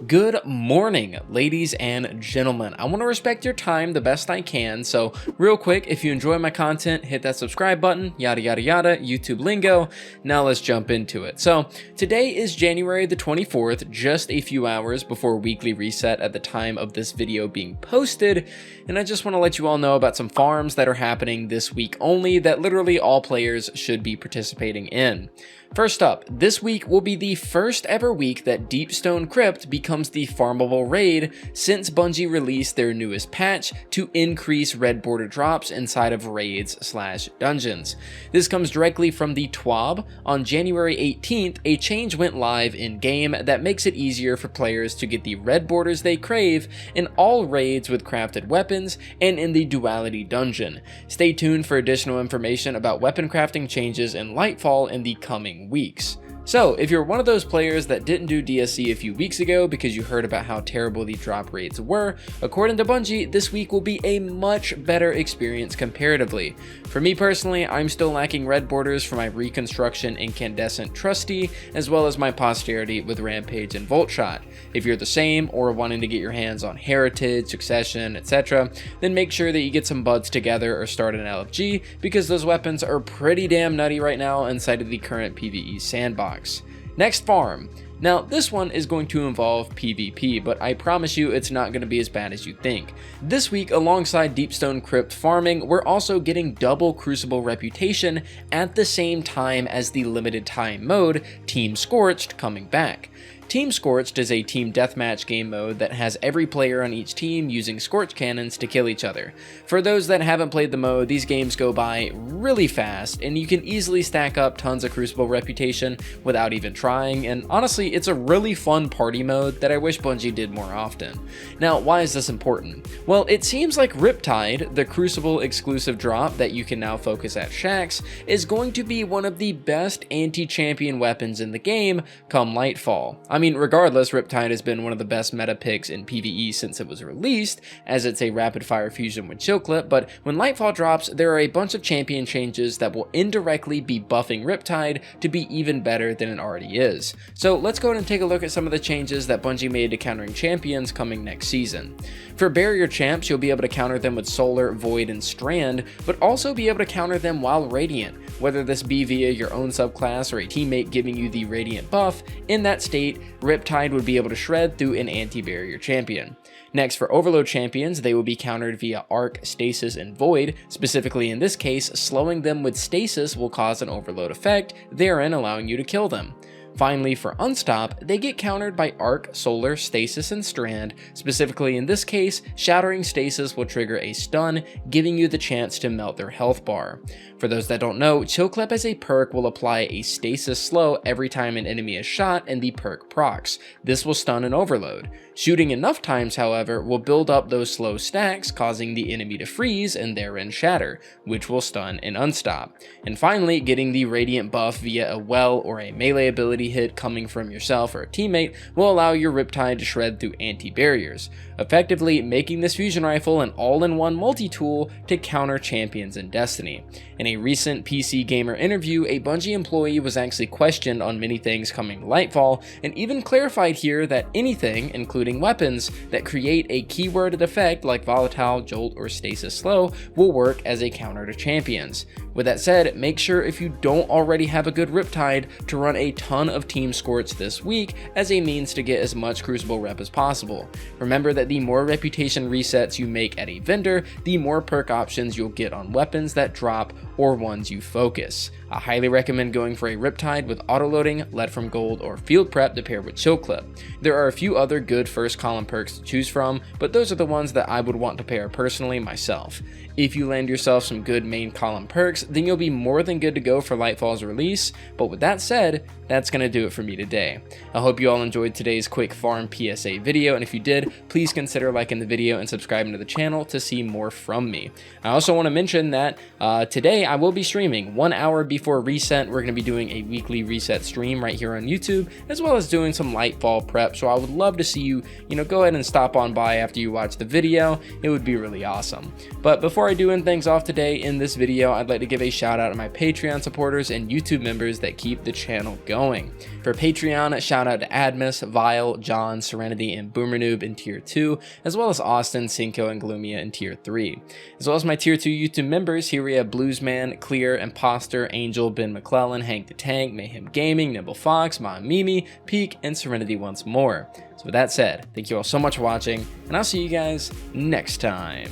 Good morning, ladies and gentlemen. I want to respect your time the best I can, so real quick, if you enjoy my content, hit that subscribe button, yada yada yada, YouTube lingo. Now let's jump into it. So today is January the 24th, just a few hours before weekly reset at the time of this video being posted, and I just want to let you all know about some farms that are happening this week only that literally all players should be participating in. First up, this week will be the first ever week that Deepstone Crypt becomes the farmable raid since Bungie released their newest patch to increase red border drops inside of raids/dungeons. This comes directly from the 𝗏𝗏. On January 18th, a change went live in-game that makes it easier for players to get the red borders they crave in all raids with crafted weapons and in the Duality dungeon. Stay tuned for additional information about weapon crafting changes in Lightfall in the coming weeks. So, if you're one of those players that didn't do DSC a few weeks ago because you heard about how terrible the drop rates were, according to Bungie, this week will be a much better experience comparatively. For me personally, I'm still lacking red borders for my Reconstruction Incandescent Trusty, as well as my Posterity with Rampage and Volt Shot. If you're the same, or wanting to get your hands on Heritage, Succession, etc., then make sure that you get some buds together or start an LFG, because those weapons are pretty damn nutty right now inside of the current PvE sandbox. Next farm. Now this one is going to involve PvP, but I promise you it's not going to be as bad as you think. This week, alongside Deepstone Crypt farming, we're also getting double Crucible reputation at the same time as the limited time mode, Team Scorched, coming back. Team Scorched is a team deathmatch game mode that has every player on each team using scorch cannons to kill each other. For those that haven't played the mode, these games go by really fast, and you can easily stack up tons of Crucible reputation without even trying, and honestly, it's a really fun party mode that I wish Bungie did more often. Now, why is this important? Well, it seems like Riptide, the Crucible exclusive drop that you can now focus at shacks, is going to be one of the best anti-champion weapons in the game come Lightfall. I mean, regardless, Riptide has been one of the best meta picks in PvE since it was released, as it's a rapid fire fusion with chill clip, but when Lightfall drops, there are a bunch of champion changes that will indirectly be buffing Riptide to be even better than it already is. So let's go ahead and take a look at some of the changes that Bungie made to countering champions coming next season. For barrier champs, you'll be able to counter them with Solar, Void, and Strand, but also be able to counter them while Radiant, whether this be via your own subclass or a teammate giving you the Radiant buff. In that state, Riptide would be able to shred through an anti-barrier champion. Next, for overload champions, they will be countered via Arc, Stasis, and Void. Specifically in this case, slowing them with Stasis will cause an overload effect, therein allowing you to kill them. Finally, for Unstop, they get countered by Arc, Solar, Stasis, and Strand. Specifically in this case, Shattering Stasis will trigger a stun, giving you the chance to melt their health bar. For those that don't know, Chill Clip as a perk will apply a stasis slow every time an enemy is shot and the perk procs. This will stun an overload. Shooting enough times, however, will build up those slow stacks, causing the enemy to freeze and therein shatter, which will stun and unstop. And finally, getting the Radiant buff via a well or a melee ability hit coming from yourself or a teammate will allow your Riptide to shred through anti-barriers, effectively making this fusion rifle an all-in-one multi-tool to counter champions in Destiny. In a recent PC Gamer interview, a Bungie employee was actually questioned on many things coming to Lightfall, and even clarified here that anything, including weapons, that create a keyworded effect like Volatile, Jolt, or Stasis Slow will work as a counter to champions. With that said, make sure if you don't already have a good Riptide to run a ton of Team Scorch this week as a means to get as much Crucible rep as possible. Remember that the more reputation resets you make at a vendor, the more perk options you'll get on weapons that drop or ones you focus. I highly recommend going for a Riptide with autoloading, Lead from Gold, or Field Prep to pair with Chill Clip. There are a few other good first column perks to choose from, but those are the ones that I would want to pair personally myself. If you land yourself some good main column perks, then you'll be more than good to go for Lightfall's release, but with that said, that's going to do it for me today. I hope you all enjoyed today's quick farm PSA video, and if you did, please consider liking the video and subscribing to the channel to see more from me. I also want to mention that today Friday, I will be streaming 1 hour before reset. We're going to be doing a weekly reset stream right here on YouTube, as well as doing some light fall prep. So I would love to see you, go ahead and stop on by after you watch the video. It would be really awesome. But before I do end things off today in this video, I'd like to give a shout out to my Patreon supporters and YouTube members that keep the channel going. For Patreon, shout out to Admus, Vile, John, Serenity, and Boomernoob in tier 2, as well as Austin, 𝘁𝗂𝗍𝗔𝗍, and Glumia in tier 3. As well as my tier 2 YouTube members, here we have Bluesman, Clear, Imposter, Angel, Ben McClellan, Hank the Tank, Mayhem Gaming, Nimble Fox, Mimi, Peak, and Serenity once more. So with that said, thank you all so much for watching, and I'll see you guys next time.